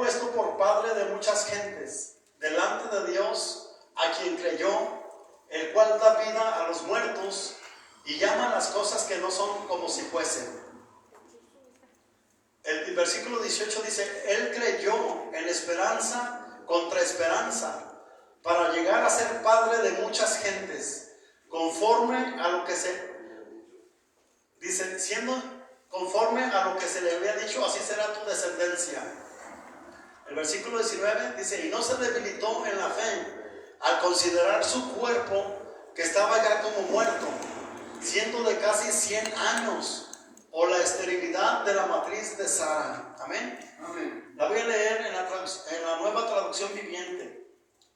puesto por padre de muchas gentes, delante de Dios, a quien creyó, el cual da vida a los muertos y llama las cosas que no son como si fuesen. El versículo 18 dice, Él creyó en esperanza contra esperanza, para llegar a ser padre de muchas gentes, conforme a lo que siendo conforme a lo que se le había dicho, así será tu descendencia. El versículo 19 dice, y no se debilitó en la fe al considerar su cuerpo que estaba ya como muerto, siendo de casi 100 años, o la esterilidad de la matriz de Sara. Amén. Amén. La voy a leer en la Nueva Traducción Viviente.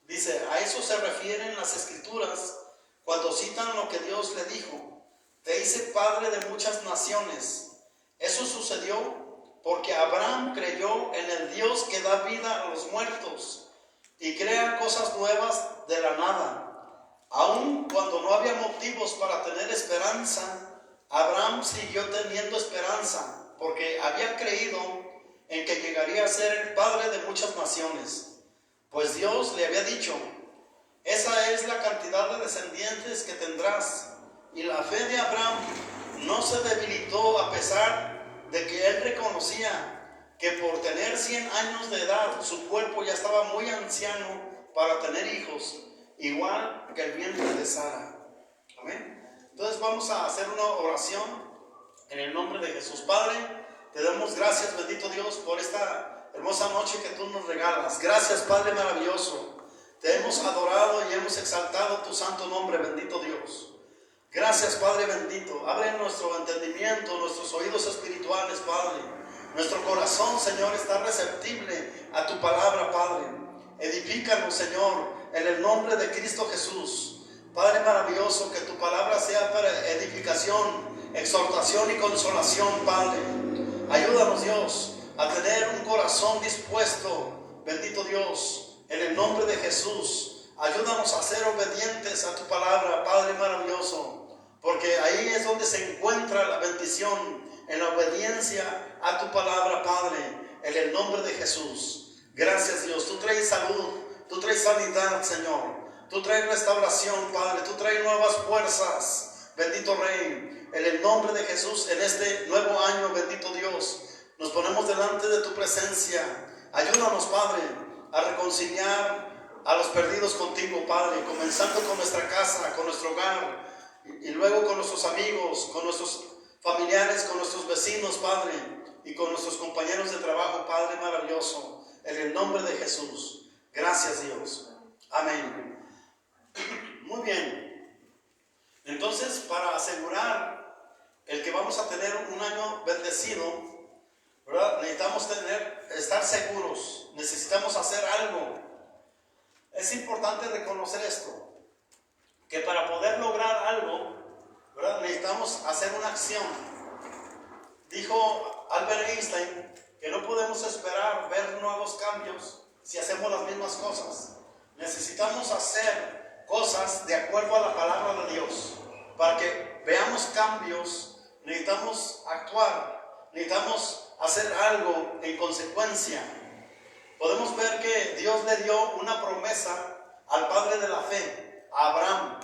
Dice, a eso se refieren las Escrituras cuando citan lo que Dios le dijo: te hice padre de muchas naciones. Eso sucedió porque Abraham creyó en el Dios que da vida a los muertos y crea cosas nuevas de la nada. Aun cuando no había motivos para tener esperanza, Abraham siguió teniendo esperanza porque había creído en que llegaría a ser el padre de muchas naciones. Pues Dios le había dicho: esa es la cantidad de descendientes que tendrás. Y la fe de Abraham no se debilitó a pesar de que él reconocía que por tener 100 años de edad su cuerpo ya estaba muy anciano para tener hijos, igual que el vientre de Sara. Amén. Entonces vamos a hacer una oración en el nombre de Jesús. Padre, te damos gracias, bendito Dios, por esta hermosa noche que tú nos regalas. Gracias, Padre maravilloso. Te hemos adorado y hemos exaltado tu santo nombre, bendito Dios. Gracias, Padre bendito. Abre nuestro entendimiento, nuestros oídos espirituales, Padre. Nuestro corazón, Señor, está receptible a tu palabra, Padre. Edifícanos, Señor, en el nombre de Cristo Jesús. Padre maravilloso, que tu palabra sea para edificación, exhortación y consolación, Padre. Ayúdanos, Dios, a tener un corazón dispuesto, bendito Dios, en el nombre de Jesús. Ayúdanos a ser obedientes a tu palabra, Padre maravilloso, porque ahí es donde se encuentra la bendición, en la obediencia a tu palabra, Padre, en el nombre de Jesús. Gracias, Dios. Tú traes salud, tú traes sanidad, Señor. Tú traes restauración, Padre. Tú traes nuevas fuerzas, bendito Rey. En el nombre de Jesús, en este nuevo año, bendito Dios, nos ponemos delante de tu presencia. Ayúdanos, Padre, a reconciliar a los perdidos contigo, Padre, comenzando con nuestra casa, con nuestro hogar, y luego con nuestros amigos, con nuestros familiares, con nuestros vecinos, Padre, y con nuestros compañeros de trabajo, Padre maravilloso, en el nombre de Jesús. Gracias, Dios. Amén. Muy bien. Entonces, para asegurar el que vamos a tener un año bendecido, ¿verdad?, necesitamos estar seguros, necesitamos hacer algo. Es importante reconocer esto, que para poder lograr algo, ¿verdad?, necesitamos hacer una acción. Dijo Albert Einstein que no podemos esperar ver nuevos cambios si hacemos las mismas cosas. Necesitamos hacer cosas de acuerdo a la palabra de Dios. Para que veamos cambios, necesitamos actuar, necesitamos hacer algo en consecuencia. Podemos ver que Dios le dio una promesa al padre de la fe, a Abraham.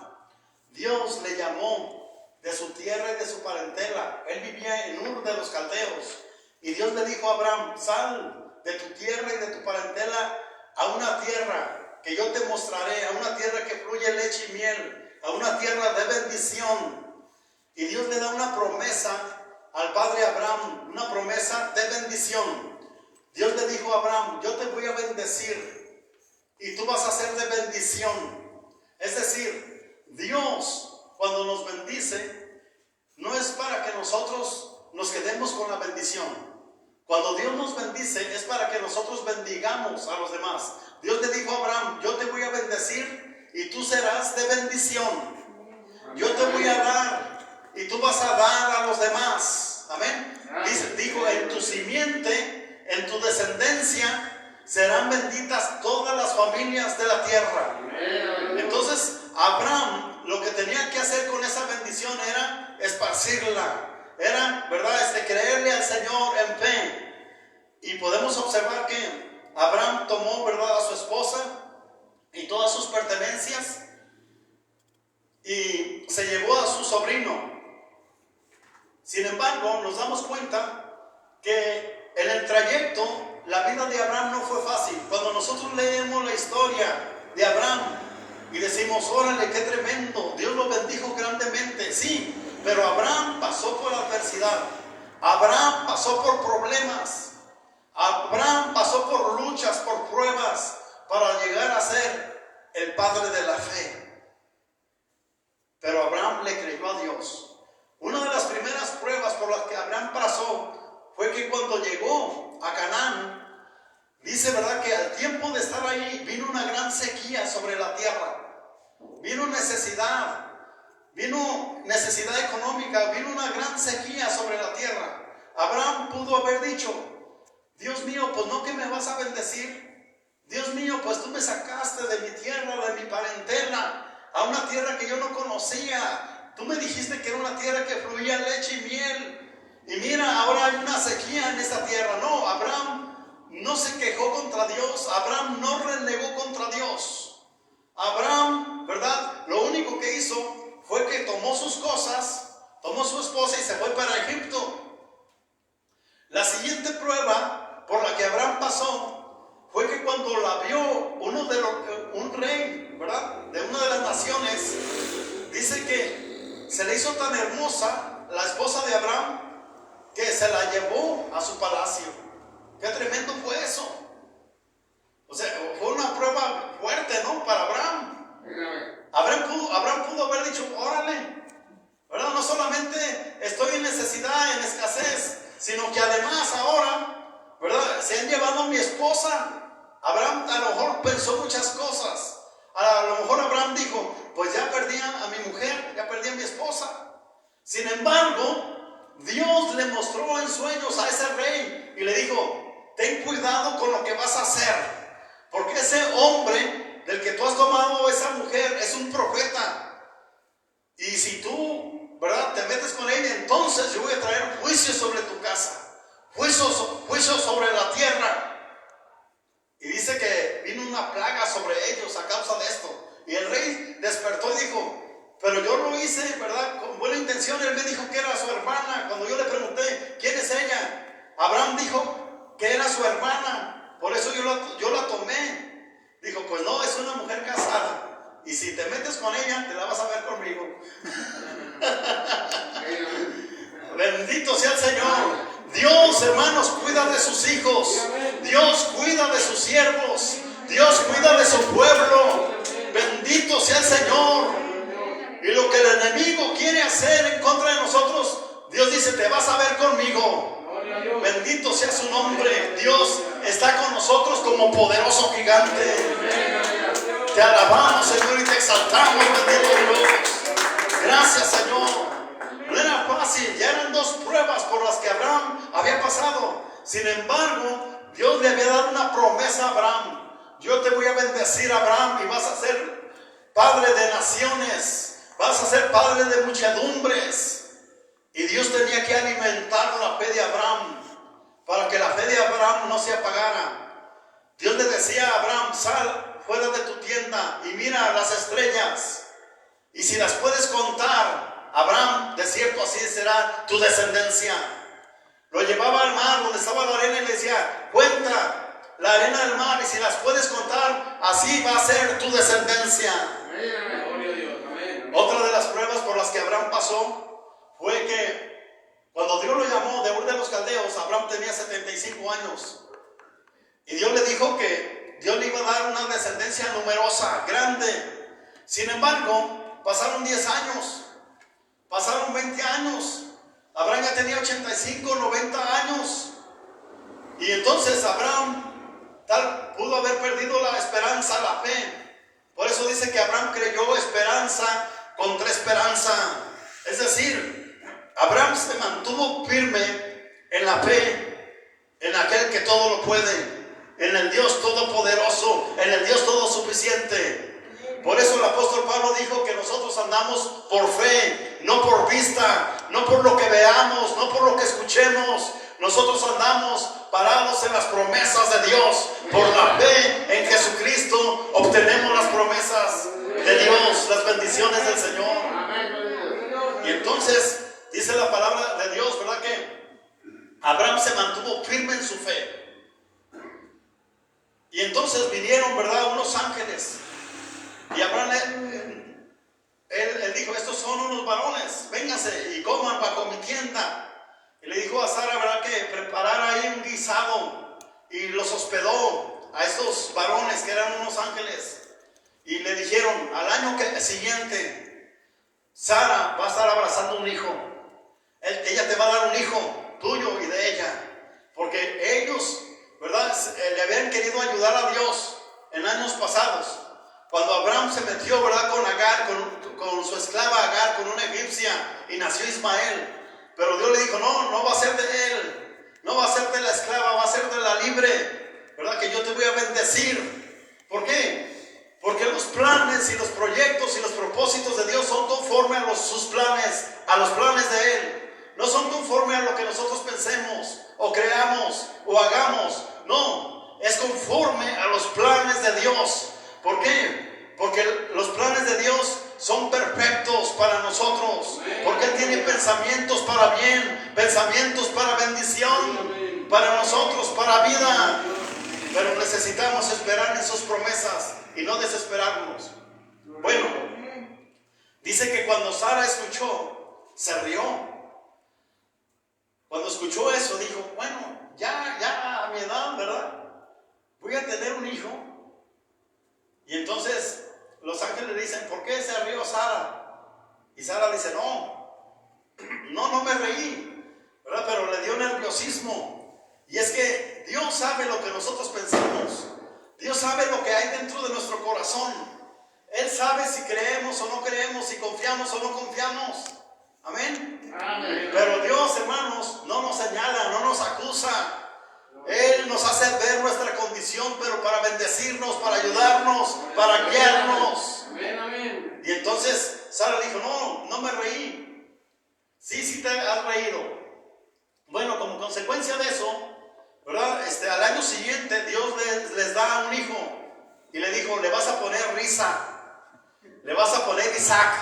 Dios le llamó de su tierra y de su parentela. Él vivía en Ur de los Caldeos. Y Dios le dijo a Abraham: sal de tu tierra y de tu parentela a una tierra que yo te mostraré, a una tierra que fluye leche y miel, a una tierra de bendición. Y Dios le da una promesa al padre Abraham, una promesa de bendición. Dios le dijo a Abraham: yo te voy a bendecir y tú vas a ser de bendición. Es decir, Dios, cuando nos bendice, no es para que nosotros nos quedemos con la bendición. Cuando Dios nos bendice es para que nosotros bendigamos a los demás. Dios le dijo a Abraham: yo te voy a bendecir y tú serás de bendición. Yo te voy a dar y tú vas a dar a los demás. Amén. Dijo: en tu simiente, en tu descendencia serán benditas todas las familias de la tierra. Entonces Abraham lo que tenía que hacer con esa bendición era esparcirla. Era, ¿verdad?, creerle al Señor en fe. Y podemos observar que Abraham tomó, ¿verdad?, a su esposa y todas sus pertenencias y se llevó a su sobrino. Sin embargo, nos damos cuenta que en el trayecto la vida de Abraham no fue fácil. Cuando nosotros leemos la historia de Abraham y decimos, órale, qué tremendo, Dios lo bendijo grandemente, sí, pero Abraham pasó por adversidad, Abraham pasó por problemas, Abraham pasó por luchas, por pruebas, para llegar a ser el padre de la fe. Pero Abraham le creyó a Dios. Una de las primeras pruebas por las que Abraham pasó fue que cuando llegó a Canaán, dice, ¿verdad?, que al tiempo de estar ahí vino una gran sequía sobre la tierra, vino necesidad económica, vino una gran sequía sobre la tierra. Abraham pudo haber dicho, Dios mío, pues no que me vas a bendecir, Dios mío, pues tú me sacaste de mi tierra, de mi parentela, a una tierra que yo no conocía. Tú me dijiste que era una tierra que fluía leche y miel, y mira, ahora hay una sequía en esta tierra. No, Abraham no se quejó contra Dios, Abraham no renegó contra Dios. Abraham, ¿verdad?, lo único que hizo fue que tomó sus cosas, tomó su esposa y se fue para Egipto. La siguiente prueba por la que Abraham pasó fue que cuando la vio un rey, ¿verdad?, de una de las naciones, dice que se le hizo tan hermosa la esposa de Abraham que se la llevó a su palacio. Qué tremendo fue eso. O sea, fue una prueba fuerte, ¿no?, para Abraham. Abraham pudo haber dicho, órale, ¿verdad?, no solamente estoy en necesidad, en escasez, sino que además ahora, ¿verdad?, se han llevado a mi esposa. Abraham a lo mejor pensó muchas cosas. A lo mejor Abraham dijo, pues ya perdí a mi mujer, ya perdí a mi esposa. Sin embargo, Dios le mostró en sueños a ese rey y le dijo, ten cuidado con lo que vas a hacer, porque ese hombre del que tú has tomado esa mujer es un profeta. Y si tú, ¿verdad?, te metes con ella, entonces yo voy a traer juicio sobre tu casa, juicio sobre la tierra. Y dice que vino una plaga sobre ellos a causa de esto. Y el rey despertó y dijo, pero yo lo hice, ¿verdad?, con buena intención. Él me dijo que era su hermana. Cuando yo le pregunté, ¿quién es ella?, Abraham dijo que era su hermana. Por eso yo la tomé. Dijo, pues no, es una mujer casada. Y si te metes con ella, te la vas a ver conmigo. Bendito sea el Señor. Dios, hermanos, cuida de sus hijos. Dios cuida de sus siervos. Dios cuida de su pueblo. Bendito sea el Señor. Y lo que el enemigo quiere hacer en contra de nosotros, Dios dice, te vas a ver conmigo. Bendito sea su nombre. Dios está con nosotros como poderoso gigante. Te alabamos, Señor, y te exaltamos, bendito Dios. Gracias, Señor. No era fácil, ya eran dos pruebas por las que Abraham había pasado. Sin embargo, Dios le había dado una promesa a Abraham. Yo te voy a bendecir, Abraham, y vas a ser padre de naciones, vas a ser padre de muchedumbres. Y Dios tenía que alimentar la fe de Abraham para que la fe de Abraham no se apagara. Dios le decía a Abraham, sal fuera de tu tienda y mira las estrellas, y si las puedes contar, Abraham, de cierto así será tu descendencia. Lo llevaba al mar donde estaba la arena y le decía, cuenta la arena del mar, y si las puedes contar, así va a ser tu descendencia. Otra de las pruebas por las que Abraham pasó fue que cuando Dios lo llamó de Ur de los Caldeos, Abraham tenía 75 años. Y Dios le dijo que Dios le iba a dar una descendencia numerosa, grande. Sin embargo, pasaron 10 años, pasaron 20 años. Abraham ya tenía 85, 90 años. Y entonces Abraham pudo haber perdido la esperanza, la fe. Por eso dice que Abraham creyó esperanza contra esperanza. Es decir, Abraham se mantuvo firme en la fe, en aquel que todo lo puede, en el Dios todopoderoso, en el Dios todo suficiente. Por eso el apóstol Pablo dijo que nosotros andamos por fe, no por vista, no por lo que veamos, no por lo que escuchemos. Nosotros andamos parados en las promesas de Dios, Por la fe en Jesucristo obtenemos las promesas de Dios, las bendiciones del Señor. Y entonces dice la palabra de Dios, ¿verdad? Que Abraham se mantuvo firme en su fe. Y entonces vinieron, ¿verdad?, unos ángeles. Y Abraham él dijo: estos son unos varones, vénganse y coman bajo mi tienda. Y le dijo a Sara, ¿verdad?, que preparara ahí un guisado. Y los hospedó a estos varones que eran unos ángeles. Y le dijeron: al año siguiente, Sara va a estar abrazando un hijo. Ella te va a dar un hijo tuyo y de ella. Porque ellos, ¿verdad?, le habían querido ayudar a Dios en años pasados. Cuando Abraham se metió, ¿verdad?, con Agar, con su esclava Agar, con una egipcia, y nació Ismael. Pero Dios le dijo: no va a ser de él, no va a ser de la esclava, va a ser de la libre, ¿verdad?, que yo te voy a bendecir. ¿Por qué? Porque los planes y los proyectos y los propósitos de Dios son conforme a sus planes, a los planes de Él. No son conforme a lo que nosotros pensemos, o creamos, o hagamos. No, es conforme a los planes de Dios. ¿Por qué? Porque los planes de Dios son perfectos para nosotros. Porque Él tiene pensamientos para bien, pensamientos para bendición, para nosotros, para vida. Pero necesitamos esperar en sus promesas y no desesperarnos. Bueno, dice que cuando Sara escuchó, se rió. Cuando escuchó eso, dijo: bueno, ya a mi edad, ¿verdad?, voy a tener un hijo. Y entonces los ángeles le dicen: ¿por qué se rió Sara? Y Sara dice: no me reí, ¿verdad?, pero le dio nerviosismo. Y es que Dios sabe lo que nosotros pensamos. Dios sabe lo que hay dentro de nuestro corazón. Él sabe si creemos o no creemos, si confiamos o no confiamos. Amén. Amén. Pero Dios, hermanos, no nos señala, no nos acusa. Él nos hace ver nuestra condición, pero para bendecirnos, para ayudarnos, para guiarnos. Amén, amén. Y entonces Sara dijo: no me reí. Sí te has reído. Bueno, como consecuencia de eso, ¿verdad?, al año siguiente Dios les da un hijo. Y le dijo: le vas a poner Risa, le vas a poner Isaac.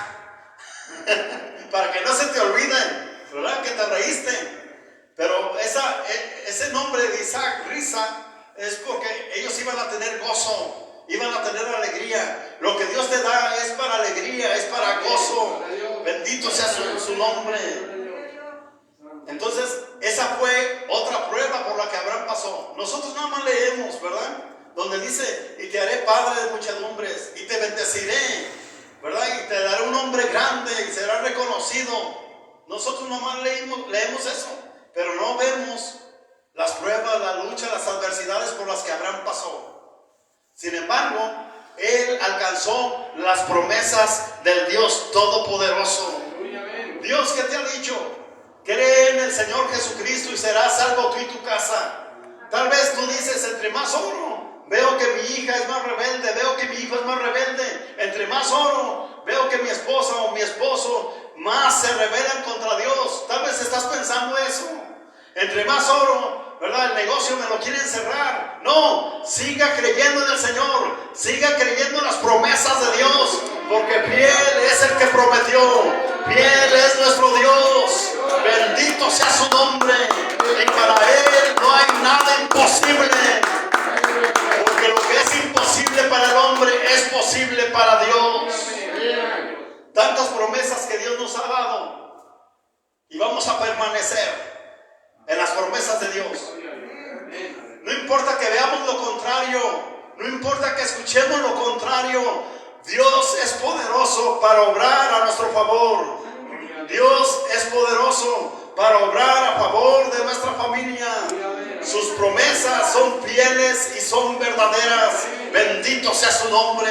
Para que no se te olviden, ¿verdad?, que te reíste. Pero ese nombre de Isaac, Risa, es porque ellos iban a tener gozo, iban a tener alegría. Lo que Dios te da es para alegría, es para gozo. Bendito sea su nombre. Entonces, esa fue otra prueba por la que Abraham pasó. Nosotros nada más leemos, ¿verdad?, donde dice: y te haré padre de muchedumbres, y te bendeciré, ¿verdad?, y te daré un nombre grande, y será reconocido. Nosotros nada más leemos eso. Pero no vemos las pruebas, la lucha, las adversidades por las que Abraham pasó. Sin embargo, él alcanzó las promesas del Dios Todopoderoso. Dios, que te ha dicho: cree en el Señor Jesucristo y serás salvo tú y tu casa. Tal vez tú dices: entre más oro, veo que mi hija es más rebelde, veo que mi hijo es más rebelde. Entre más oro, veo que mi esposa o mi esposo más se rebelan contra Dios. Tal vez estás pensando eso. Entre más oro, ¿verdad?, el negocio me lo quieren cerrar. No, siga creyendo en el Señor, siga creyendo en las promesas de Dios, porque fiel es el que prometió, fiel es nuestro Dios. Bendito sea su nombre. Y para Él no hay nada imposible, porque lo que es imposible para el hombre es posible para Dios. Tantas promesas que Dios nos ha dado, y vamos a permanecer en las promesas de Dios. No importa que veamos lo contrario, no importa que escuchemos lo contrario, Dios es poderoso para obrar a nuestro favor. Dios es poderoso para obrar a favor de nuestra familia. Sus promesas son fieles y son verdaderas. Bendito sea su nombre.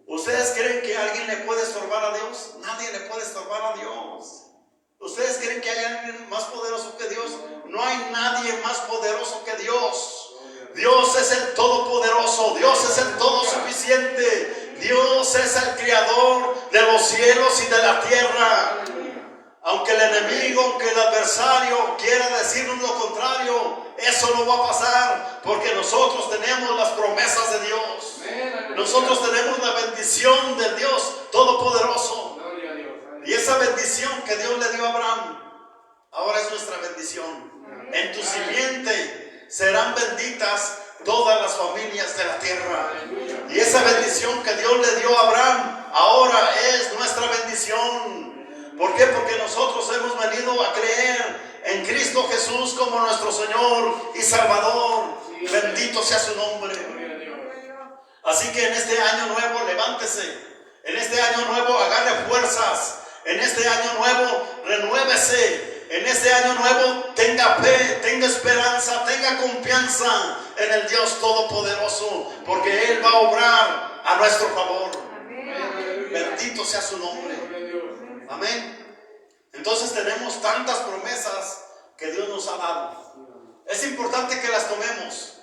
¿Ustedes creen que alguien le puede estorbar a Dios? Nadie le puede estorbar a Dios. ¿Ustedes creen que hay alguien más poderoso que Dios? No hay nadie más poderoso que Dios. Dios es el todopoderoso, Dios es el todo suficiente, Dios es el creador de los cielos y de la tierra. Aunque el enemigo, aunque el adversario quiera decirnos lo contrario, eso no va a pasar, porque nosotros tenemos las promesas de Dios. Nosotros tenemos la bendición del Dios Todopoderoso. Y esa bendición que Dios le dio a Abraham, ahora es nuestra bendición. En tu simiente serán benditas todas las familias de la tierra. Y esa bendición que Dios le dio a Abraham, ahora es nuestra bendición. ¿Por qué? Porque nosotros hemos venido a creer en Cristo Jesús como nuestro Señor y Salvador. Bendito sea su nombre. Así que en este año nuevo levántese. En este año nuevo agarre fuerzas. En este año nuevo renuévese. En este año nuevo tenga fe, tenga esperanza, tenga confianza en el Dios Todopoderoso, porque Él va a obrar a nuestro favor. Bendito sea su nombre. Amén. Entonces tenemos tantas promesas que Dios nos ha dado. Es importante que las tomemos.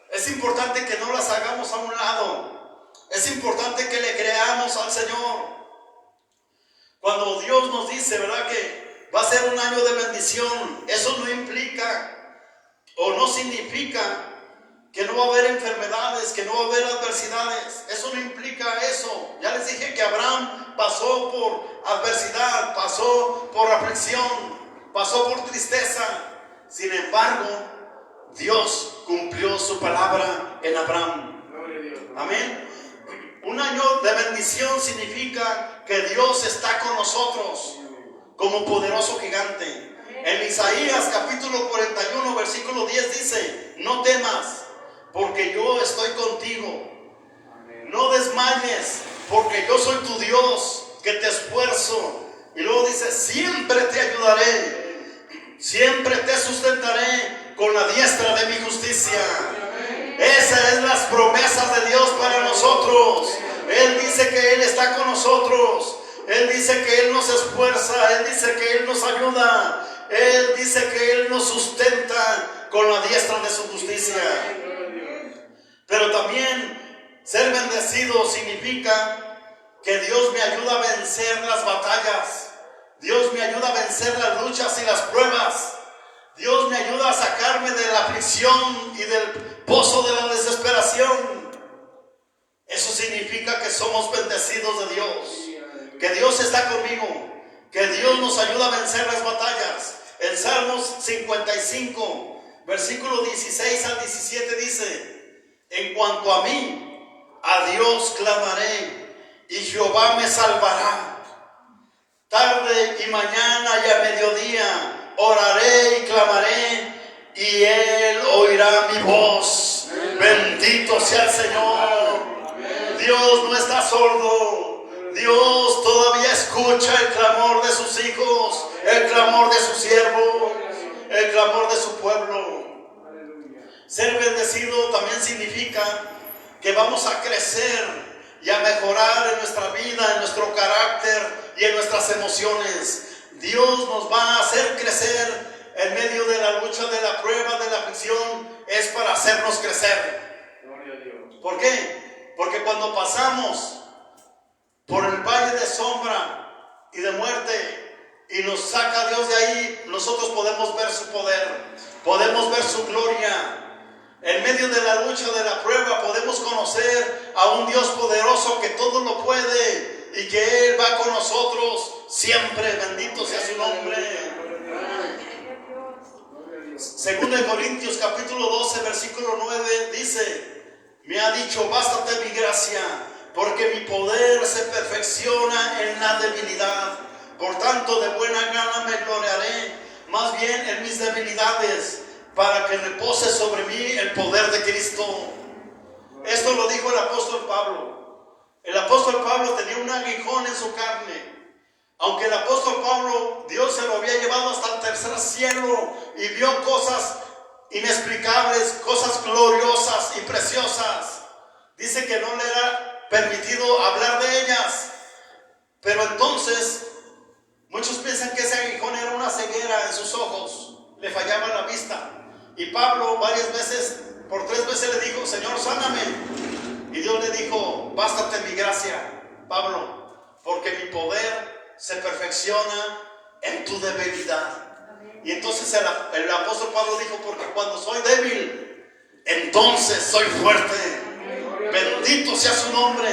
Es importante que no las hagamos a un lado. Es importante que le creamos al Señor. Cuando Dios nos dice, ¿verdad?, que va a ser un año de bendición, eso no implica o no significa que no va a haber enfermedades, que no va a haber adversidades. Eso no implica eso. Ya les dije que Abraham pasó por adversidad, pasó por aflicción, pasó por tristeza. Sin embargo, Dios cumplió su palabra en Abraham. Amén. Un año de bendición significa que Dios está con nosotros como poderoso gigante. En Isaías capítulo 41 versículo 10 dice: no temas, porque yo estoy contigo. No desmayes, porque yo soy tu Dios, que te esfuerzo. Y luego dice: siempre te ayudaré, siempre te sustentaré con la diestra de mi justicia. Esas son las promesas de Dios para nosotros. Él dice que Él está con nosotros. Él dice que Él nos esfuerza. Él dice que Él nos ayuda. Él dice que Él nos sustenta con la diestra de su justicia. Pero también ser bendecido significa que Dios me ayuda a vencer las batallas. Dios me ayuda a vencer las luchas y las pruebas. Dios me ayuda a sacarme de la aflicción y del pozo de la desesperación. Eso significa que somos bendecidos de Dios, que Dios está conmigo, que Dios nos ayuda a vencer las batallas. En Salmos 55, versículo 16 al 17 dice: en cuanto a mí, a Dios clamaré, y Jehová me salvará. Tarde y mañana y a mediodía oraré y clamaré, y Él oirá mi voz. Bendito sea el Señor. Dios no está sordo. Dios todavía escucha el clamor de sus hijos, el clamor de sus siervos, el clamor de su pueblo. Ser bendecido también significa que vamos a crecer y a mejorar en nuestra vida, en nuestro carácter y en nuestras emociones. Dios nos va a hacer crecer en medio de la lucha, de la prueba, de la aflicción. Es para hacernos crecer. ¿Por qué? Porque cuando pasamos por el valle de sombra y de muerte y nos saca Dios de ahí, nosotros podemos ver su poder, podemos ver su gloria. En medio de la lucha, de la prueba, podemos conocer a un Dios poderoso que todo lo puede y que Él va con nosotros siempre. Bendito sea su nombre. Segundo de Corintios capítulo 12 versículo 9 dice: me ha dicho, bástate mi gracia, porque mi poder se perfecciona en la debilidad. Por tanto, de buena gana me gloriaré más bien en mis debilidades, para que repose sobre mí el poder de Cristo. Esto lo dijo el apóstol Pablo. El apóstol Pablo tenía un aguijón en su carne. Aunque el apóstol Pablo, Dios se lo había llevado hasta el tercer cielo y vio cosas inexplicables, cosas gloriosas y preciosas, dice que no le era permitido hablar de ellas. Pero entonces muchos piensan que ese aguijón era una ceguera en sus ojos, le fallaba la vista. Y Pablo varias veces, por 3 veces le dijo: Señor, sáname. Y Dios le dijo: bástate mi gracia, Pablo, porque mi poder se perfecciona en tu debilidad. Y entonces el apóstol Pablo dijo, porque cuando soy débil, entonces soy fuerte. Bendito sea su nombre.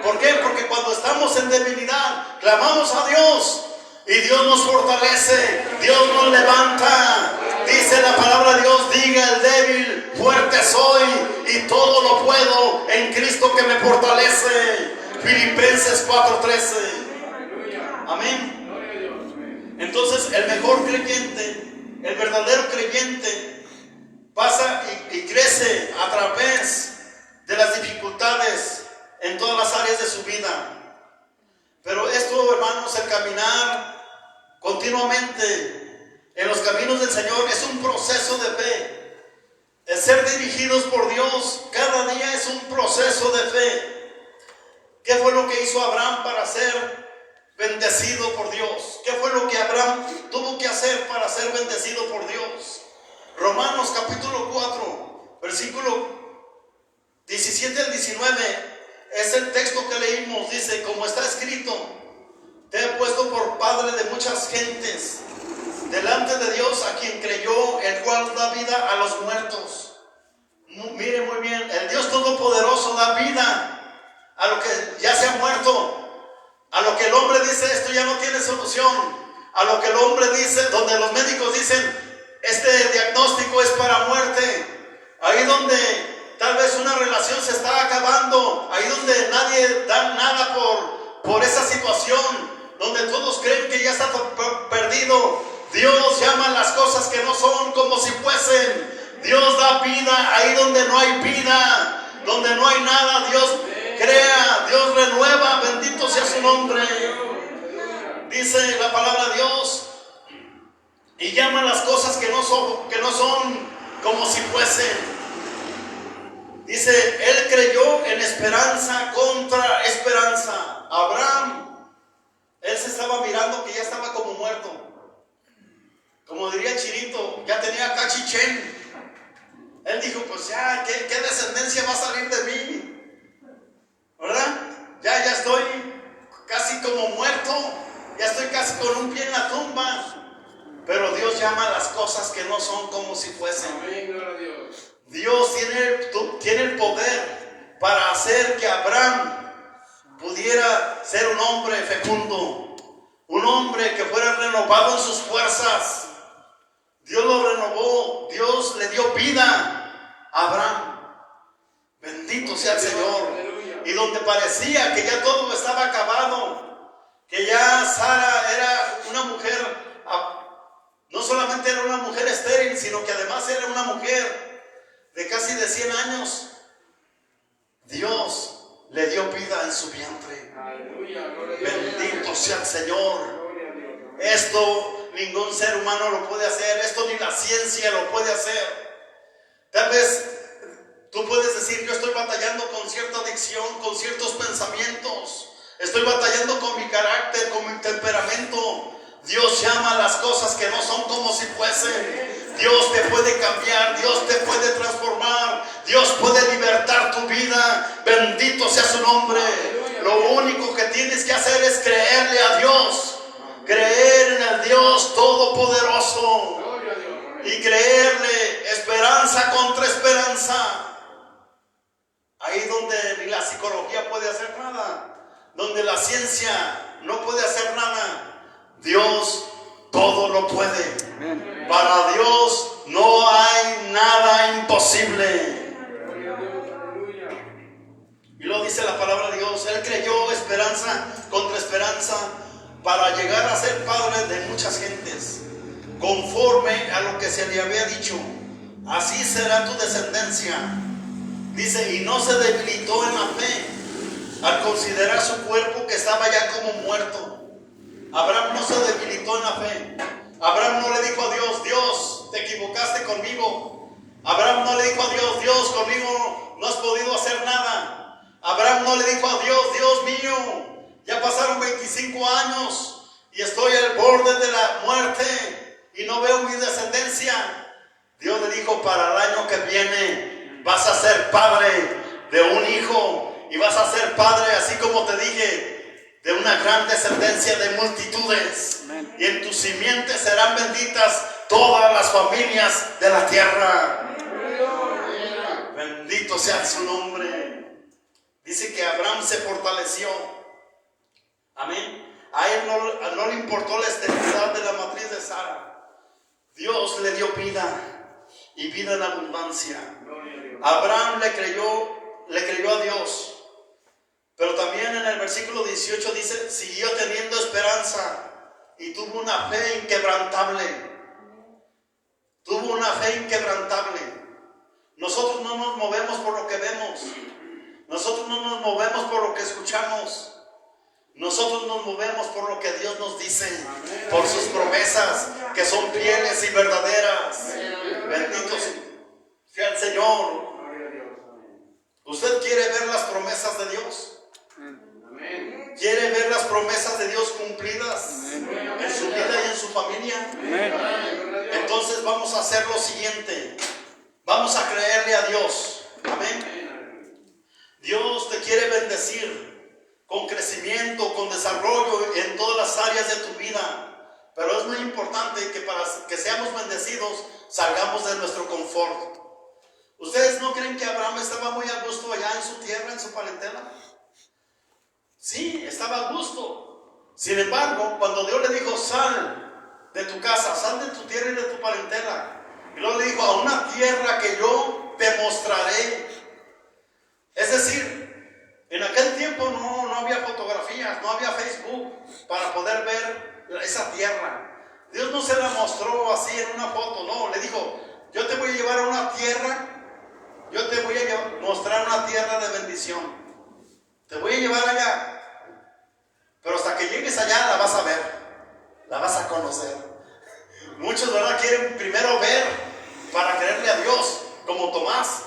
¿Por qué? Porque cuando estamos en debilidad, clamamos a Dios y Dios nos fortalece, Dios nos levanta. Dice la palabra de Dios, diga el débil, fuerte soy y todo lo puedo en Cristo que me fortalece. Filipenses 4:13. Amén. Entonces el mejor creyente, el verdadero creyente, pasa y crece a través de las dificultades en todas las áreas de su vida. Pero esto, hermanos, el caminar continuamente en los caminos del Señor es un proceso de fe. El ser dirigidos por Dios cada día es un proceso de fe. ¿Qué fue lo que hizo Abraham para ser bendecido por Dios? ¿Qué fue lo que Abraham tuvo que hacer para ser bendecido por Dios? Romanos capítulo 4, versículo 17 al 19 es el texto que leímos. Dice, como está escrito, te he puesto por padre de muchas gentes delante de Dios, a quien creyó, el cual da vida a los muertos. Mire muy bien, el Dios Todopoderoso da vida a lo que ya se ha muerto, a lo que el hombre dice, esto ya no tiene solución, a lo que el hombre dice, donde los médicos dicen, este diagnóstico es para muerte. Ahí donde tal vez una relación se está acabando, ahí donde nadie da nada por esa situación, donde todos creen que ya está perdido, Dios llama las cosas que no son como si fuesen. Dios da vida ahí donde no hay vida, donde no hay nada. Dios crea, Dios renueva, bendito sea su nombre. Dice la palabra de Dios, y llama las cosas que no son como si fuesen. Dice, él creyó en esperanza contra esperanza. Abraham, él se estaba mirando que ya estaba como muerto. Como diría Chirito, ya tenía cachichén. Él dijo, pues ya, ¿qué descendencia va a salir de mí? ¿Verdad? Ya estoy casi como muerto. Ya estoy casi con un pie en la tumba. Pero Dios llama a las cosas que no son como si fuesen. Amén, gloria a Dios. Dios tiene el poder para hacer que Abraham pudiera ser un hombre fecundo, un hombre que fuera renovado en sus fuerzas. Dios lo renovó, Dios le dio vida a Abraham. Bendito sea el Señor. Y donde parecía que ya todo estaba acabado, que ya Sara era una mujer, no solamente era una mujer estéril, sino que además era una mujer de casi de 100 años, Dios le dio vida en su vientre. Bendito sea el Señor. Esto ningún ser humano lo puede hacer, esto ni la ciencia lo puede hacer. Tal vez tú puedes decir, yo estoy batallando con cierta adicción, con ciertos pensamientos, estoy batallando con mi carácter, con mi temperamento. Dios llama a las cosas que no son como si fuesen. Dios te puede cambiar, Dios te puede transformar, Dios puede libertar tu vida. Bendito sea su nombre. Lo único que tienes que hacer es creerle a Dios, creer en el Dios Todopoderoso y creerle esperanza contra esperanza. Ahí donde ni la psicología puede hacer nada, donde la ciencia no puede hacer nada, Dios todo lo puede. Amén. Para Dios no hay nada imposible. Y lo dice la palabra de Dios, él creyó esperanza contra esperanza para llegar a ser padre de muchas gentes, conforme a lo que se le había dicho, así será tu descendencia. Dice, y no se debilitó en la fe al considerar su cuerpo que estaba ya como muerto. Abraham no se debilitó en la fe. Abraham no le dijo a Dios, Dios, te equivocaste conmigo. Abraham no le dijo a Dios, Dios, conmigo no has podido hacer nada. Abraham no le dijo a Dios, Dios mío, ya pasaron 25 años y estoy al borde de la muerte y no veo mi descendencia. Dios le dijo, para el año que viene vas a ser padre de un hijo y vas a ser padre, así como te dije, de una gran descendencia de multitudes. Amén. Y en tu simiente serán benditas todas las familias de la tierra. Amén. Bendito sea su nombre. Dice que Abraham se fortaleció. Amén. A él no le importó la esterilidad de la matriz de Sara. Dios le dio vida y vida en abundancia. Abraham le creyó a Dios. Pero también en el versículo 18 dice, siguió teniendo esperanza y tuvo una fe inquebrantable. Tuvo una fe inquebrantable. Nosotros no nos movemos por lo que vemos. Nosotros no nos movemos por lo que escuchamos. Nosotros nos movemos por lo que Dios nos dice, por sus promesas que son fieles y verdaderas. Bendito sea el Señor. ¿Usted quiere ver las promesas de Dios? ¿Quiere ver las promesas de Dios cumplidas en su vida y en su familia? Entonces vamos a hacer lo siguiente. Vamos a creerle a Dios. Amén. Dios te quiere bendecir con crecimiento, con desarrollo en todas las áreas de tu vida. Pero es muy importante que para que seamos bendecidos salgamos de nuestro confort. ¿Ustedes no creen que Abraham estaba muy a gusto allá en su tierra, en su parentela? Sí, estaba a gusto. Sin embargo, cuando Dios le dijo, sal de tu casa, sal de tu tierra y de tu parentela, y luego le dijo, a una tierra que yo te mostraré. Es decir, en aquel tiempo no había fotografías, no había Facebook para poder ver esa tierra. Dios no se la mostró así en una foto, no, le dijo, yo te voy a llevar a una tierra, yo te voy a mostrar una tierra de bendición. Te voy a llevar allá, pero hasta que llegues allá la vas a ver, la vas a conocer. Muchos, ¿verdad?, quieren primero ver para creerle a Dios, como Tomás.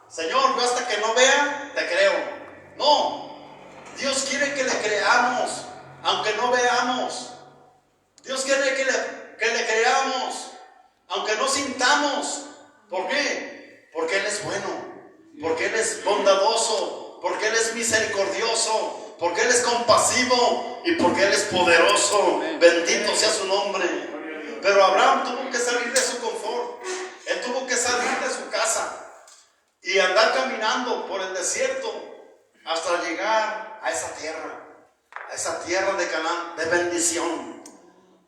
Señor, yo hasta que no vea, te creo. No, Dios quiere que le creamos, aunque no veamos. Dios quiere que le creamos, aunque no sintamos. ¿Por qué? Porque Él es bueno, porque Él es bondadoso, porque Él es misericordioso, porque Él es compasivo y porque Él es poderoso. Bendito sea su nombre. Pero Abraham tuvo que salir de su confort. Él tuvo que salir de su casa y andar caminando por el desierto hasta llegar a esa tierra de Canaán, de bendición.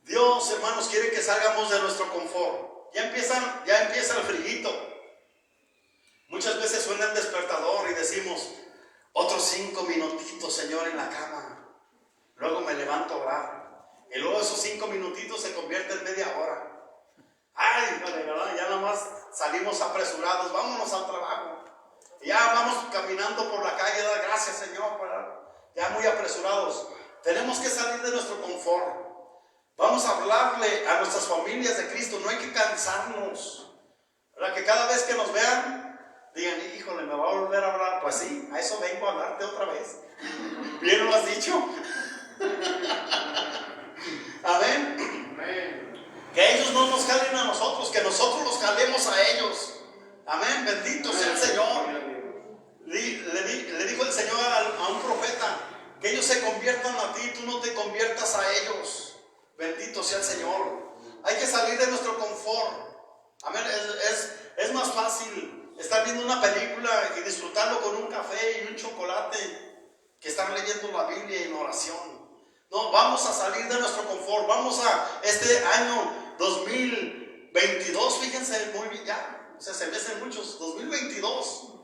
Dios, hermanos, quiere que salgamos de nuestro confort. Ya empieza el friguito. Muchas veces suena el despertador y decimos, otros 5 minutitos, Señor, en la cama. Luego me levanto a orar. Y luego esos 5 minutitos se convierten en media hora. Ay, ¿verdad? Ya nada más salimos apresurados, vámonos al trabajo. Y ya vamos caminando por la calle, da gracias, Señor, ¿verdad? Ya muy apresurados. Tenemos que salir de nuestro confort. Vamos a hablarle a nuestras familias de Cristo, no hay que cansarnos. ¿Verdad? Que cada vez que nos vean, digan, híjole, ¿me va a volver a hablar? Pues sí, a eso vengo a hablarte otra vez. ¿Bien lo has dicho? Amén. Que ellos no nos jalen a nosotros, que nosotros los jalemos a ellos. Amén, bendito sea el Señor. Le dijo el Señor a un profeta, que ellos se conviertan a ti, tú no te conviertas a ellos. Bendito sea el Señor. Hay que salir de nuestro confort. Amén. Es más fácil estar viendo una película y disfrutarlo con un café y un chocolate que estar leyendo la Biblia en oración. No, vamos a salir de nuestro confort. Vamos a este año 2022, fíjense muy bien ya, o sea, se me hacen muchos, 2022.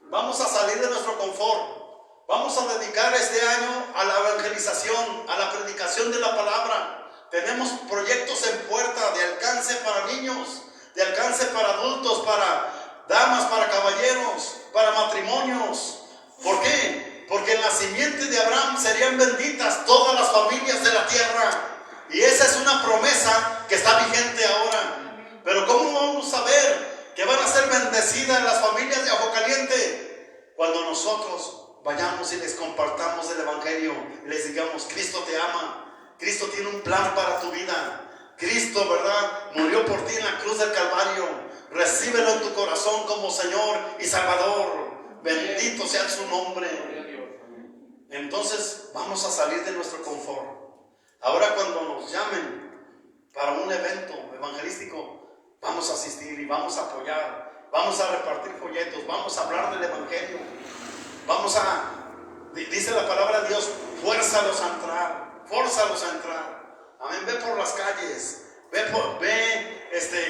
Vamos a salir de nuestro confort. Vamos a dedicar este año a la evangelización, a la predicación de la palabra. Tenemos proyectos en puerta de alcance para niños, de alcance para adultos, para damas, para caballeros, para matrimonios. ¿Por qué? Porque en la simiente de Abraham serían benditas todas las familias de la tierra. Y esa es una promesa que está vigente ahora. Pero ¿cómo vamos a ver que van a ser bendecidas las familias de Ajo Caliente? Cuando nosotros vayamos y les compartamos el evangelio y les digamos, Cristo te ama, Cristo tiene un plan para tu vida, Cristo, ¿verdad?, murió por ti en la cruz del Calvario. Recíbelo en tu corazón como Señor y Salvador. Bendito sea su nombre. entonces vamos a salir de nuestro confort. Ahora cuando nos llamen para un evento evangelístico, vamos a asistir y vamos a apoyar, vamos a repartir folletos, vamos a hablar del evangelio, dice la palabra de Dios, fuérzalos a entrar, amén. Ve por las calles, ve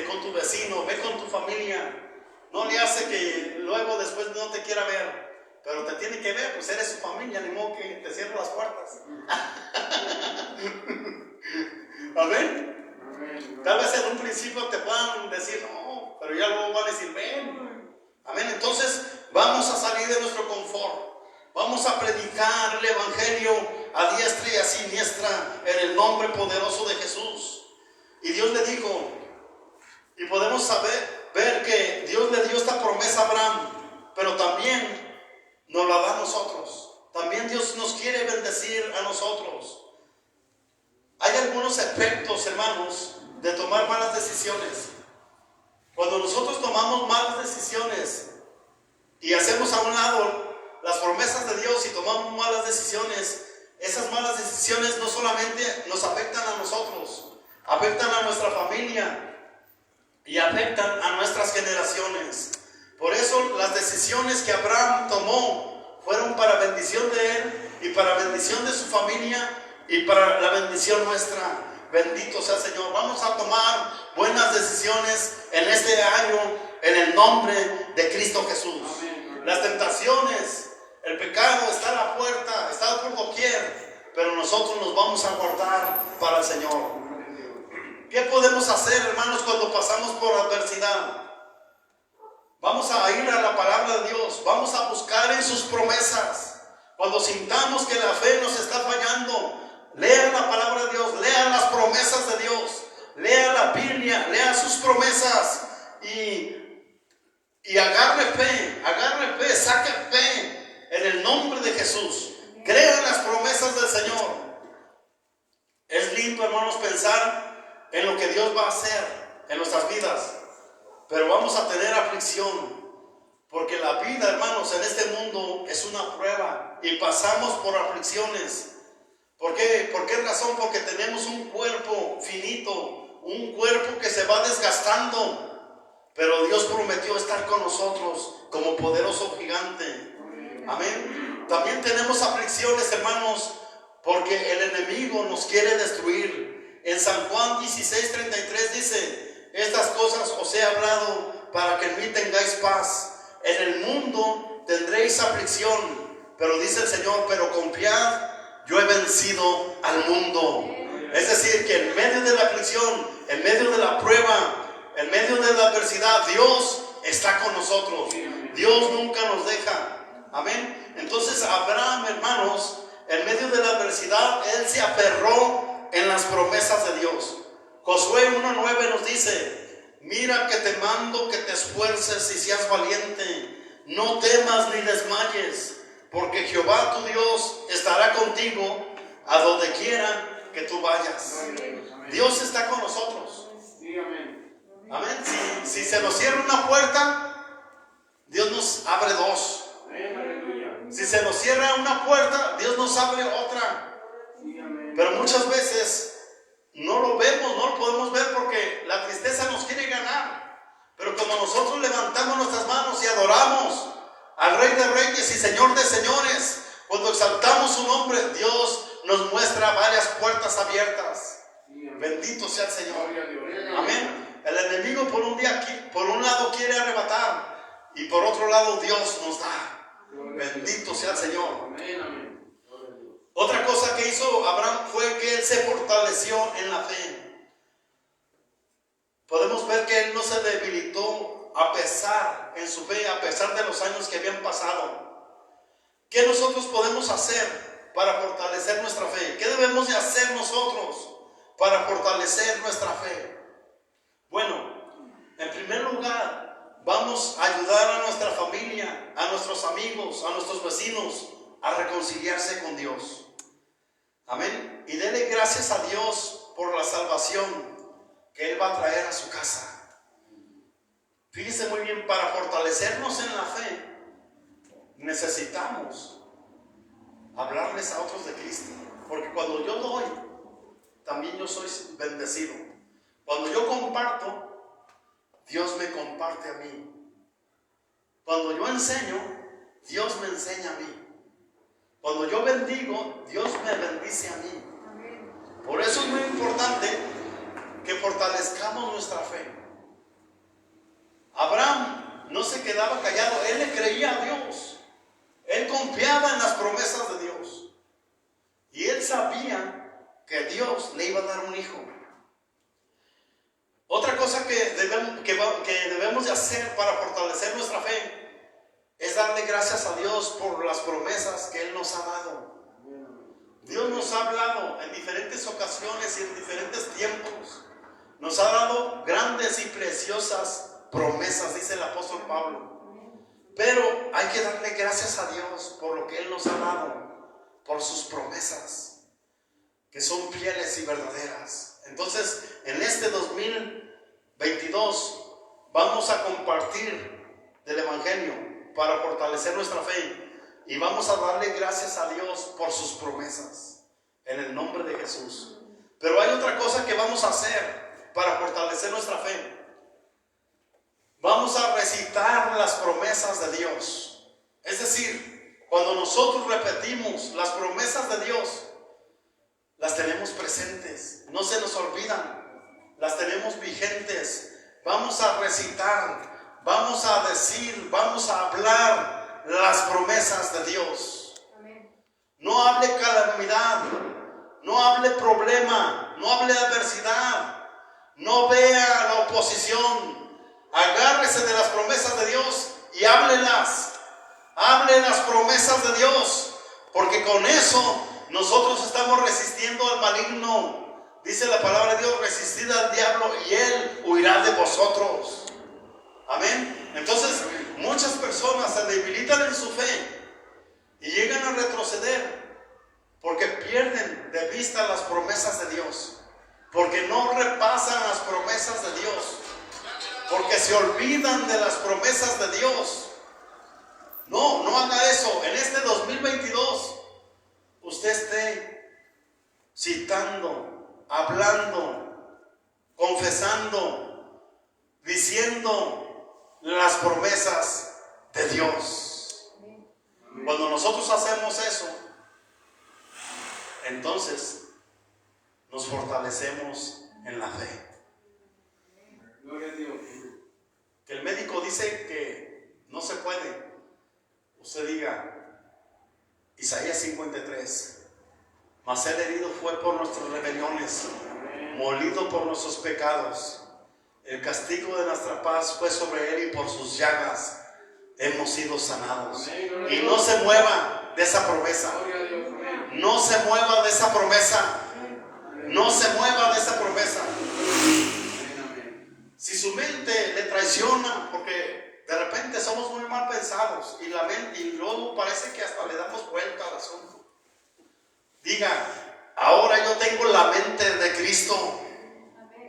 con tu vecino, ve con tu familia. No le hace que luego después no te quiera ver, pero te tiene que ver, pues eres su familia, ni modo que te cierre las puertas. Amén. Tal vez en un principio te puedan decir no, pero ya luego van a decir ven. Amén. Entonces vamos a salir de nuestro confort, vamos a predicar el evangelio a diestra y a siniestra en el nombre poderoso de Jesús. Y Dios le dijo, y podemos ver que Dios le dio esta promesa a Abraham, pero también nos la da a nosotros. También Dios nos quiere bendecir a nosotros. Hay algunos efectos, hermanos, de tomar malas decisiones. Cuando nosotros tomamos malas decisiones y hacemos a un lado las promesas de Dios y tomamos malas decisiones, esas malas decisiones no solamente nos afectan a nosotros, afectan a nuestra familia y afectan a nuestras generaciones. Por eso las decisiones que Abraham tomó fueron para bendición de él y para bendición de su familia y para la bendición nuestra. Bendito sea el Señor. Vamos a tomar buenas decisiones en este año en el nombre de Cristo Jesús. Amén. Las tentaciones, el pecado está a la puerta, está por doquier, pero nosotros nos vamos a guardar para el Señor. ¿Qué podemos hacer, hermanos, cuando pasamos por adversidad? Vamos a ir a la palabra de Dios, vamos a buscar en sus promesas. Cuando sintamos que la fe nos está fallando, lea la palabra de Dios, lea las promesas de Dios, lea la Biblia, lea sus promesas y agarre fe, saque fe en el nombre de Jesús. Crea en las promesas del Señor. Es lindo, hermanos, pensar en lo que Dios va a hacer en nuestras vidas, pero vamos a tener aflicción, porque la vida, hermanos, en este mundo es una prueba y pasamos por aflicciones. ¿Por qué? ¿Por qué razón? Porque tenemos un cuerpo finito, un cuerpo que se va desgastando, pero Dios prometió estar con nosotros como poderoso gigante. Amén. También tenemos aflicciones, hermanos, porque el enemigo nos quiere destruir. En San Juan 16:33 dice, estas cosas os he hablado para que en mí tengáis paz. En el mundo tendréis aflicción, pero dice el Señor, pero confiad, yo he vencido al mundo. Es decir, que en medio de la aflicción, en medio de la prueba, en medio de la adversidad, Dios está con nosotros. Dios nunca nos deja. Amén. Entonces Abraham, hermanos, en medio de la adversidad, él se aferró en las promesas de Dios. Josué 1:9 nos dice, mira que te mando que te esfuerces y seas valiente, no temas ni desmayes, porque Jehová tu Dios estará contigo a donde quiera que tú vayas. Amén. Dios está con nosotros. Sí, amén. Amén. Si se nos cierra una puerta, Dios nos abre dos. Amén. Si se nos cierra una puerta, Dios nos abre otra. Pero muchas veces no lo vemos, no lo podemos ver porque la tristeza nos quiere ganar. Pero cuando nosotros levantamos nuestras manos y adoramos al Rey de Reyes y Señor de Señores, cuando exaltamos su nombre, Dios nos muestra varias puertas abiertas. Bendito sea el Señor. Amén. El enemigo por un lado quiere arrebatar y por otro lado Dios nos da. Bendito sea el Señor. Amén, amén. Otra cosa que hizo Abraham fue que él se fortaleció en la fe. Podemos ver que él no se debilitó en su fe, a pesar de los años que habían pasado. ¿Qué nosotros podemos hacer para fortalecer nuestra fe? ¿Qué debemos de hacer nosotros para fortalecer nuestra fe? Bueno, en primer lugar, vamos a ayudar a nuestra familia, a nuestros amigos, a nuestros vecinos a reconciliarse con Dios. Amén. Y dele gracias a Dios por la salvación que Él va a traer a su casa. Fíjese muy bien, para fortalecernos en la fe necesitamos hablarles a otros de Cristo. Porque cuando yo doy, también yo soy bendecido. Cuando yo comparto, Dios me comparte a mí. Cuando yo enseño, Dios me enseña a mí. Cuando yo bendigo, Dios me bendice a mí. Por eso es muy importante que fortalezcamos nuestra fe. Abraham no se quedaba callado, él le creía a Dios. Él confiaba en las promesas de Dios. Y él sabía que Dios le iba a dar un hijo. Otra cosa que debemos de hacer para fortalecer nuestra fe es darle gracias a Dios por las promesas que Él nos ha dado. Dios nos ha hablado en diferentes ocasiones y en diferentes tiempos. Nos ha dado grandes y preciosas promesas, dice el apóstol Pablo. Pero hay que darle gracias a Dios por lo que Él nos ha dado, por sus promesas, que son fieles y verdaderas. Entonces, en este 2022 vamos a compartir del Evangelio para fortalecer nuestra fe y vamos a darle gracias a Dios por sus promesas en el nombre de Jesús. Pero hay otra cosa que vamos a hacer para fortalecer nuestra fe. Vamos a recitar las promesas de Dios. Es decir, cuando nosotros repetimos las promesas de Dios, las tenemos presentes, no se nos olvidan, las tenemos vigentes. Vamos a recitar, vamos a decir, vamos a hablar las promesas de Dios. No hable calamidad, no hable problema, no hable adversidad, no vea la oposición. Agárrese de las promesas de Dios y háblelas. Hable las promesas de Dios, porque con eso nosotros estamos resistiendo al maligno. Dice la palabra de Dios: resistid al diablo y él huirá de vosotros. Amén. Entonces, muchas personas se debilitan en su fe y llegan a retroceder porque pierden de vista las promesas de Dios, porque no repasan las promesas de Dios, porque se olvidan de las promesas de Dios. No haga eso. En este 2022 usted esté citando, hablando, confesando, diciendo las promesas de Dios. Cuando nosotros hacemos eso, entonces nos fortalecemos en la fe. Gloria a Dios. Que el médico dice que no se puede. Usted diga Isaías 53: mas el herido fue por nuestras rebeliones, molido por nuestros pecados. El castigo de nuestra paz fue sobre él y por sus llagas hemos sido sanados. Y no se mueva de esa promesa. No se mueva de esa promesa. No se mueva de esa promesa. Si su mente le traiciona, porque de repente somos muy mal pensados y luego parece que hasta le damos vuelta al asunto. Diga: ahora yo tengo la mente de Cristo.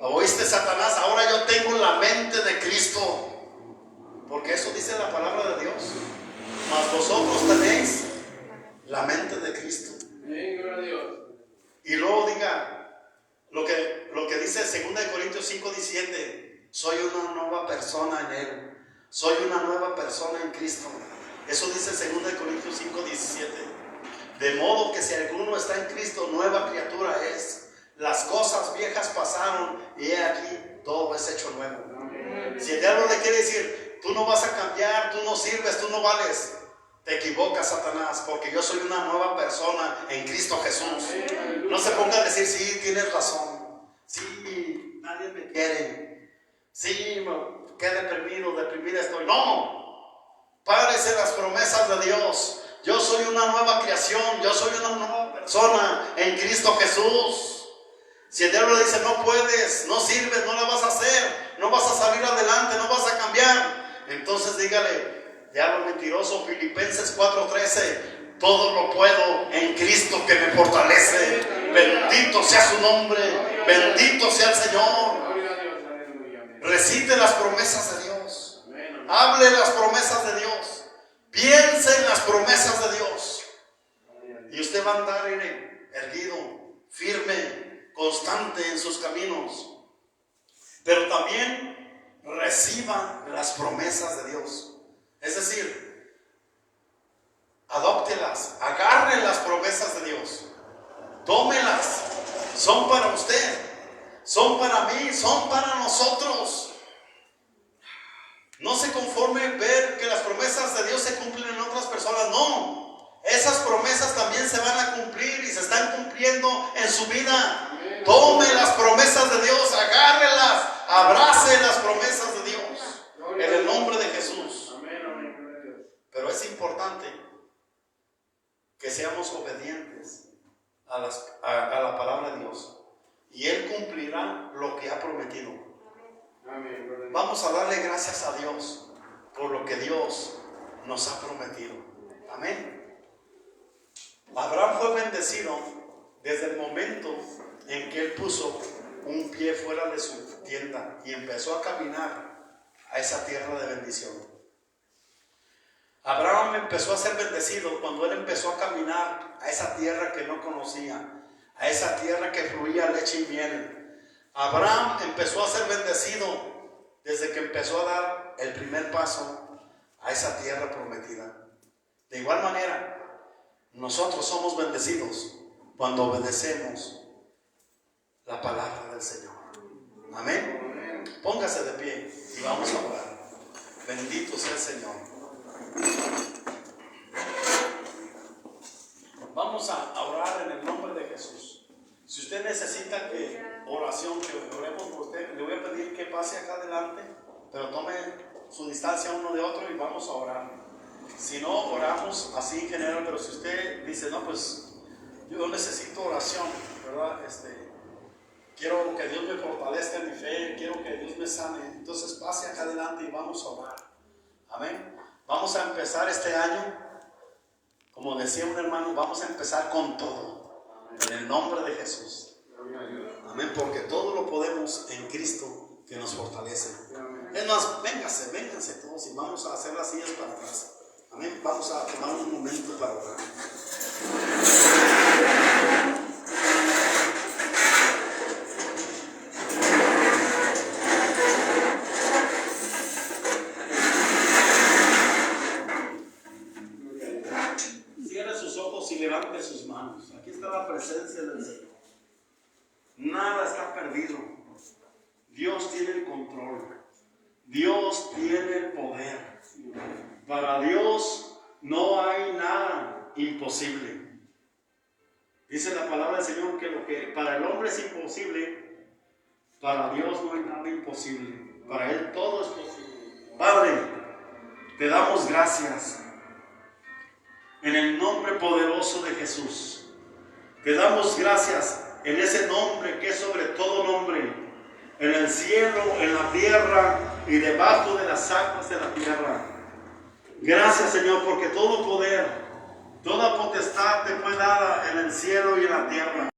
¿Oíste, Satanás? Ahora yo tengo la mente de Cristo. Porque eso dice la palabra de Dios. Mas vosotros tenéis la mente de Cristo. Y luego diga lo que dice 2 Corintios 5:17: soy una nueva persona en Él. Soy una nueva persona en Cristo. Eso dice 2 Corintios 5:17. De modo que si alguno está en Cristo, nueva criatura es. Las cosas viejas pasaron y he aquí, todo es hecho nuevo. Si el diablo le quiere decir: tú no vas a cambiar, tú no sirves, tú no vales, te equivocas, Satanás, porque yo soy una nueva persona en Cristo Jesús. No se ponga a decir: sí, tienes razón, sí, nadie me quiere, sí, qué deprimida estoy. No, párese las promesas de Dios. Yo soy una nueva creación, yo soy una nueva persona en Cristo Jesús. Si el diablo le dice: no puedes, no sirves, no la vas a hacer, no vas a salir adelante, no vas a cambiar, entonces dígale: diablo mentiroso, Filipenses 4:13, todo lo puedo en Cristo que me fortalece. Bendito sea su nombre, bendito sea el Señor. Recite las promesas de Dios, hable las promesas de Dios, piense en las promesas de Dios. Y usted va a andar erguido, firme, constante en sus caminos. Pero también reciba las promesas de Dios. Es decir, adóptelas, agarre las promesas de Dios. Tómelas. Son para usted, son para mí, son para nosotros. No se conforme ver que las promesas de Dios se cumplen en otras personas. No. Esas promesas también se van a cumplir y se están cumpliendo en su vida. Tome las promesas de Dios, agárrelas, abrace las promesas de Dios en el nombre de Jesús. Pero es importante que seamos obedientes a la palabra de Dios y Él cumplirá lo que ha prometido. Vamos a darle gracias a Dios por lo que Dios nos ha prometido. Amén. Abraham fue bendecido desde el momento en que él puso un pie fuera de su tienda y empezó a caminar a esa tierra de bendición. Abraham empezó a ser bendecido cuando él empezó a caminar a esa tierra que no conocía, a esa tierra que fluía leche y miel. Abraham empezó a ser bendecido desde que empezó a dar el primer paso a esa tierra prometida. De igual manera, nosotros somos bendecidos cuando obedecemos la palabra del Señor. Amén. Póngase de pie y vamos a orar. Bendito sea el Señor. Vamos a orar en el nombre de Jesús. Si usted necesita oración, que oremos por usted, le voy a pedir que pase acá adelante, pero tome su distancia uno de otro y vamos a orar. Si no, oramos así en general, pero si usted dice, no, pues yo necesito oración, ¿verdad? Quiero que Dios me fortalezca en mi fe, quiero que Dios me sane, entonces pase acá adelante y vamos a orar. Amén. Vamos a empezar este año, como decía un hermano, vamos a empezar con todo, en el nombre de Jesús. Amén, porque todo lo podemos en Cristo que nos fortalece. Es más, vénganse todos y vamos a hacer las sillas para atrás. Amén. Vamos a tomar un momento para orar. Cierre sus ojos y levante sus manos. Aquí está la presencia del Señor. Nada está perdido. Dios tiene el control. Dios tiene el poder. Para Dios no hay nada imposible. Dice la palabra del Señor que lo que para el hombre es imposible, para Dios no hay nada imposible. Para Él todo es posible. Padre, te damos gracias en el nombre poderoso de Jesús. Te damos gracias en ese nombre que es sobre todo nombre, en el cielo, en la tierra y debajo de las aguas de la tierra. Gracias, Señor, porque todo poder, toda potestad te fue dada en el cielo y en la tierra.